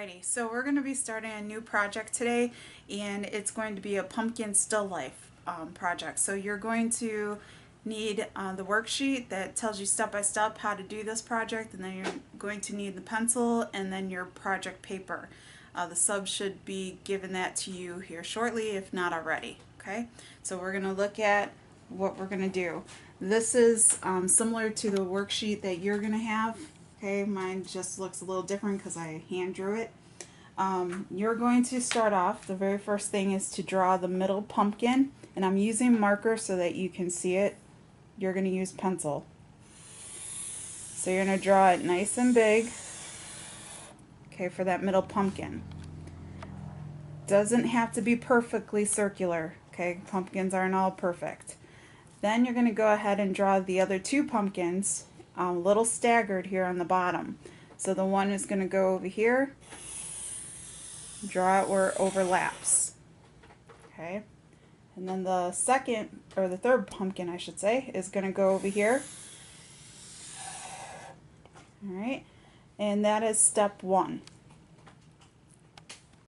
Alrighty, so we're going to be starting a new project today, and it's going to be a pumpkin still life project. So you're going to need the worksheet that tells you step by step how to do this project, and then you're going to need the pencil and then your project paper. The sub should be given that to you here shortly, if not already. Okay, so we're going to look at what we're going to do. This is similar to the worksheet that you're going to have. Okay, mine just looks a little different because I hand drew it. You're going to start off, the very first thing is to draw the middle pumpkin, and I'm using marker so that you can see it. You're going to use pencil. So you're going to draw it nice and big, okay, for that middle pumpkin. Doesn't have to be perfectly circular, okay, pumpkins aren't all perfect. Then you're going to go ahead and draw the other two pumpkins a little staggered here on the bottom. So the one is going to go over here, draw it where it overlaps. Okay, and then the second, or the third pumpkin I should say, is going to go over here. Alright, and that is step one.